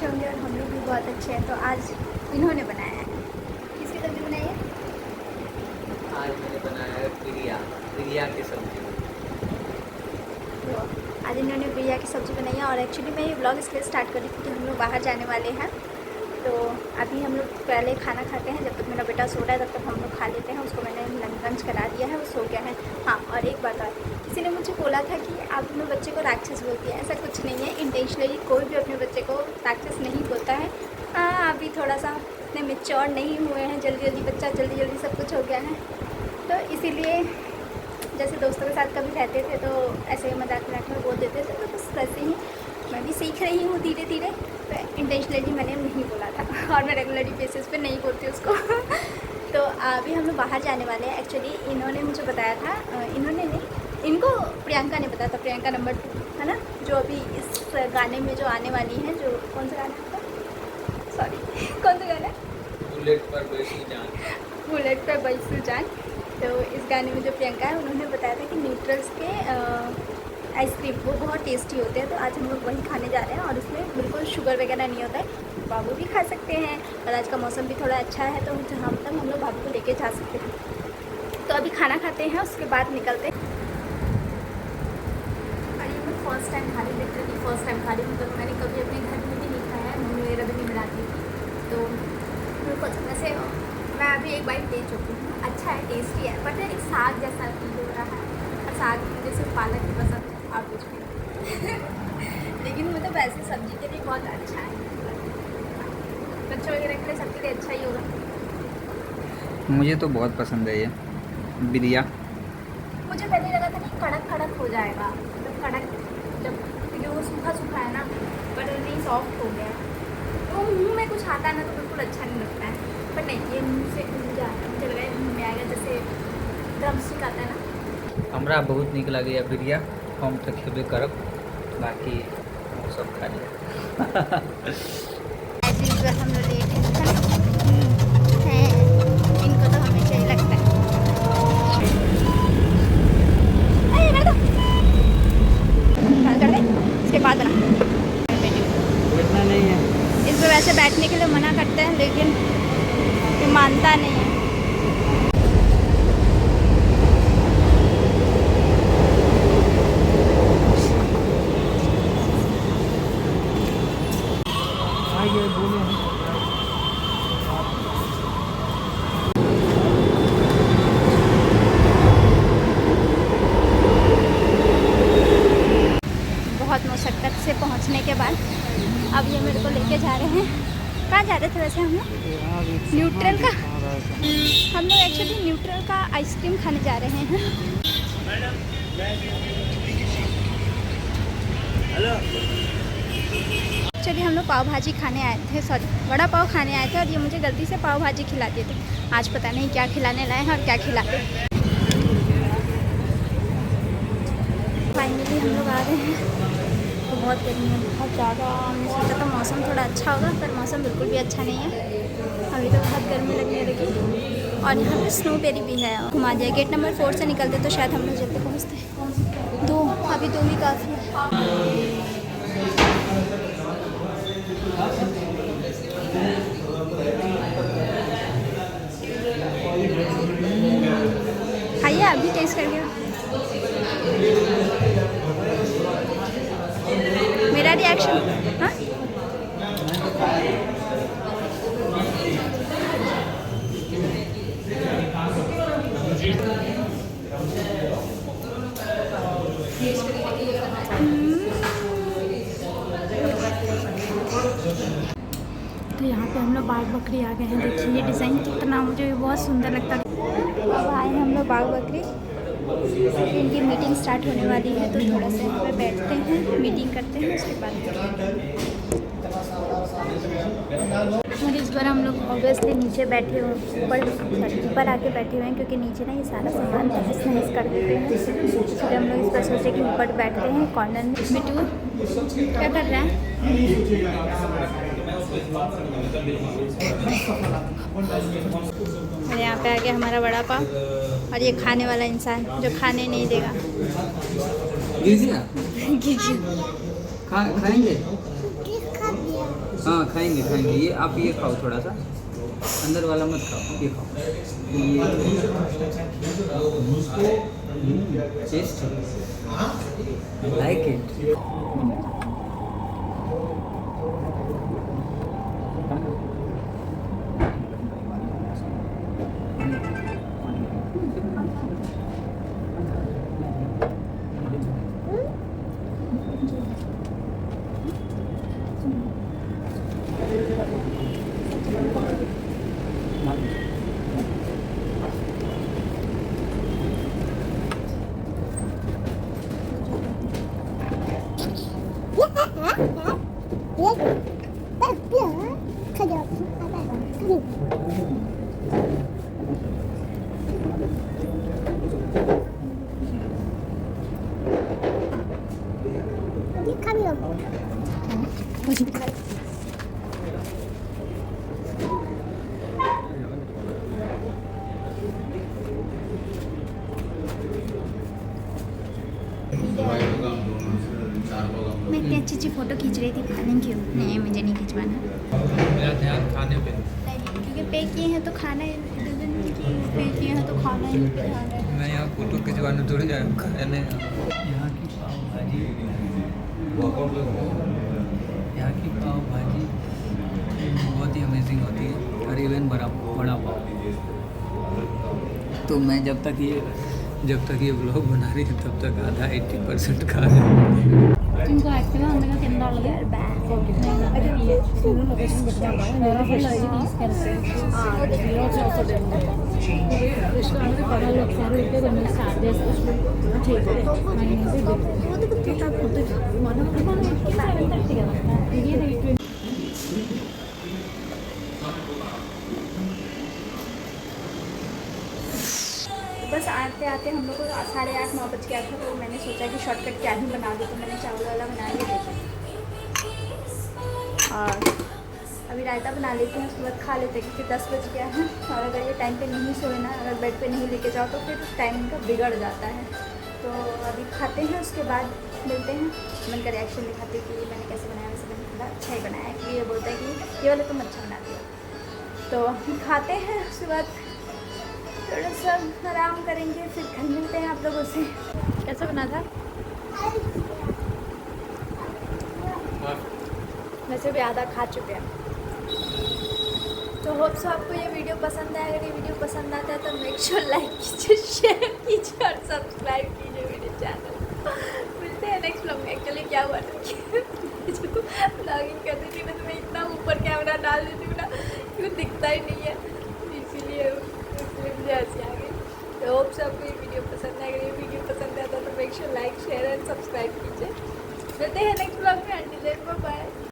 अच्छे होंगे और हम लोग भी बहुत अच्छे हैं। तो आज इन्होंने बनाया है, किसकी सब्ज़ी बनाई है? आज मैंने बनाया है बिरिया की सब्ज़ी। तो आज इन्होंने बिरिया की सब्ज़ी बनाई है। और एक्चुअली मैं ये व्लॉग इसलिए स्टार्ट कर रही थी कि हम लोग बाहर जाने वाले हैं। तो अभी हम लोग पहले खाना खाते हैं, जब तक मेरा बेटा सो रहा है तब तक हम लोग खा लेते हैं। उसको मैंने लंच करा दिया है, वो सो गया है। हाँ, और एक बात और, किसी ने मुझे बोला था कि आप अपने बच्चे को राक्षस बोलती है। ऐसा कुछ नहीं है, इंटेंशनली कोई भी अपने बच्चे को राक्षस नहीं बोलता है। अभी थोड़ा सा इतने मेच्योर नहीं हुए हैं, जल्दी बच्चा जल्दी सब कुछ हो गया है। तो इसीलिए जैसे दोस्तों के साथ कभी रहते थे तो ऐसे मजाक में बोल देते थे, तो बस वैसे ही मैं भी सीख रही हूँ धीरे धीरे। तो इंटेंशनली मैंने नहीं बोला था और मैं रेगुलरली बेसिस पे नहीं बोलती उसको। तो अभी हम लोग बाहर जाने वाले हैं। एक्चुअली इन्होंने मुझे बताया था, इन्होंने नहीं, इनको प्रियंका ने बताया था, प्रियंका नंबर 2 है ना, जो अभी इस गाने में जो आने वाली है। जो कौन सा गाना है, सॉरी कौन सा गाना है? बुलेट पर बैसी जान। बुलेट पर बैसी जान। तो इस गाने में जो प्रियंका है, उन्होंने बताया था कि न्यूट्रल्स के आइसक्रीम वो बहुत टेस्टी होते हैं। तो आज हम लोग वही खाने जा रहे हैं और उसमें बिल्कुल शुगर वगैरह नहीं होता है, बाबू भी खा सकते हैं। और आज का मौसम भी थोड़ा अच्छा है, तो जहाँ तक हम लोग बाबू को लेके जा सकते हैं। तो अभी खाना खाते हैं, उसके बाद निकलते हैं। और ये मैं फर्स्ट टाइम खा रही, लिटरली फर्स्ट टाइम खा रही हूँ। मतलब मैंने कभी अपने घर में भी नहीं खाया है, मम्मी वगैरह भी नहीं बनाती थी। तो वैसे मैं अभी एक बाइट दे चुकी हूँ, अच्छा है, टेस्टी है, बट एक साग जैसा फील हो रहा है। और साग की वजह से पालक भी पसंद है और कुछ भी। लेकिन मतलब वैसे सब्जी के लिए बहुत अच्छा है, बच्चों वगैरह के लिए सबके लिए अच्छा ही होगा। मुझे तो बहुत पसंद है ये बिरिया। मुझे पहले लगा था कि कड़क हो जाएगा, मतलब कड़क, जब क्योंकि वो सूखा है ना, बट नहीं, सॉफ्ट हो गया। तो मुँह में कुछ आता है ना तो बिल्कुल अच्छा नहीं लगता है। पर नहीं, ये मुँह से खुल जाता है, मुझे लगा है मुँह में आएगा, जैसे ड्रमस्टिक आता है ना। हमरा बहुत निक लगे बिरिया, हम तो खेबे करब, बाकी हम सब खा लेब। हम लोग लेट हैं, इनको तो हमेशा ही लगता है। कर दे, इसके बाद बना। इतना नहीं है, इस पर वैसे बैठने के लिए मना करते हैं, लेकिन ये मानता नहीं है। आइए बोले बहुत मुशक्क़त से पहुंचने के बाद अब ये मेरे को लेके जा रहे हैं। कहाँ जा रहे थे वैसे हम लोग? न्यूट्रल का, हम लोग एक्चुअली न्यूट्रल का आइसक्रीम खाने जा रहे हैं। हेलो, एक्चुअली हम लोग पाव भाजी खाने आए थे, सॉरी वड़ा पाव खाने आए थे, और ये मुझे गलती से पाव भाजी खिला दिए थे। आज पता नहीं क्या खिलाने लाए हैं और क्या खिलाते। फाइनली हम लोग आ गए हैं। तो बहुत गर्मी है, बहुत ज़्यादा। हमने सोचा था मौसम थोड़ा अच्छा होगा, पर मौसम बिल्कुल भी अच्छा नहीं है। अभी तो बहुत गर्मी लगने लगी। और यहाँ पे स्नोबेरी भी है। घुमा दिया, गेट नंबर 4 से निकलते तो शायद हम लोग जल्दी पहुँचते। अभी 2 ही काफ़ी है। खाइए, अभी टेस्ट करके मेरा रिएक्शन। हाँ, तो यहाँ पे हम लोग बाग बकरी आ गए हैं। देखिए ये डिज़ाइन कितना, मुझे बहुत सुंदर लगता है। अब आए हैं हम लोग बाग बकरी, इनकी मीटिंग स्टार्ट होने वाली है। तो थोड़ा सा यहाँ पे बैठते हैं, मीटिंग करते हैं, उसके बाद। और इस बार हम लोग ऑब्वियसली नीचे बैठे हुए, ऊपर आके बैठे हुए हैं, क्योंकि नीचे ना ये सारा सामान तहस नहस कर देते हैं। इसलिए हम लोग इस बार सोचे कि ऊपर बैठते हैं कॉर्नर में। बिट्टू क्या कर रहा है? और यहाँ पे आ गया हमारा वड़ा पाव, और ये खाने वाला इंसान जो खाने नहीं देगा। खाएंगे हाँ खाएंगे खाएंगे, ये आप ये खाओ थोड़ा सा, अंदर वाला मत खाओ, ये खाओ। ये टेस्ट लाइक इट। मैं इतनी अच्छी अच्छी फ़ोटो खींच रही थी, खाने क्यों नहीं, मुझे नहीं खिंचवाना। मेरा ध्यान खाने पे। नहीं, क्योंकि पे किए हैं तो खाना है, पे किए हैं तो खाना ही पे ध्यान है। मैं यहाँ फोटो खिंचवाने थोड़ी जा रहा हूँ, खाने। यहाँ की पाव भाजी, यहाँ की पाव भाजी बहुत ही अमेजिंग होती है, और इवन बड़ा पाव। तो मैं जब तक ये ब्लॉग बना रही थी तब तक आधा 80% खा रही हूँ। Cinco extra mereka kenal lagi. Dulu lokasi berapa? Mereka lagi తీసుకెళ్తారు. ఈరోజు అవసరం రెస్టారెంట్ పడాలి ఒకసారి అయితే దాన్ని స్టార్ట్ చేస్తే చేయాలి. మనం 7:30 కదా ఇది बस आते आते हम लोग को 8:30-9 बज गया था, तो मैंने सोचा कि शॉर्टकट क्या ही बना दूँ, तो मैंने चावल वाला बना लिया। और अभी रायता बना लेते हैं, उसके बाद खा लेते हैं, क्योंकि 10 बज गया है। और अगर ये टाइम पे नहीं सोए ना, अगर बेड पे नहीं लेके जाओ तो फिर टाइम का बिगड़ जाता है। तो अभी खाते हैं, उसके बाद मिलते हैं। मन का रिएक्शन दिखाते हैं कि मैंने कैसे बनाया, वैसे मैंने थोड़ा अच्छा ही बनाया, कि ये बोलता है कि ये वाला तुम अच्छा बनाती हो। तो अभी खाते हैं, उसके बाद थोड़ा सा आराम करेंगे, फिर कल मिलते हैं आप लोगों से। कैसा बना था? वैसे भी आधा खा चुके हैं। तो होप सो आपको ये वीडियो पसंद है। अगर ये वीडियो पसंद आता है तो मेक श्योर लाइक कीजिए, शेयर कीजिए और सब्सक्राइब कीजिए मेरे चैनल। मिलते हैं नेक्स्ट व्लॉग में। एक्चुअली क्या हुआ था कि जो ब्लॉगिंग कर रही थी ना, तो मैं इतना ऊपर कैमरा डाल देती हूँ ना, क्यों दिखता ही नहीं है, इसीलिए मुझे हंसी आ गई। तो होप से आपको ये वीडियो पसंद है। अगर ये वीडियो पसंद आता है तो make sure like share and subscribe कीजिए। मिलते हैं नेक्स्ट ब्लॉग में। Until then bye bye.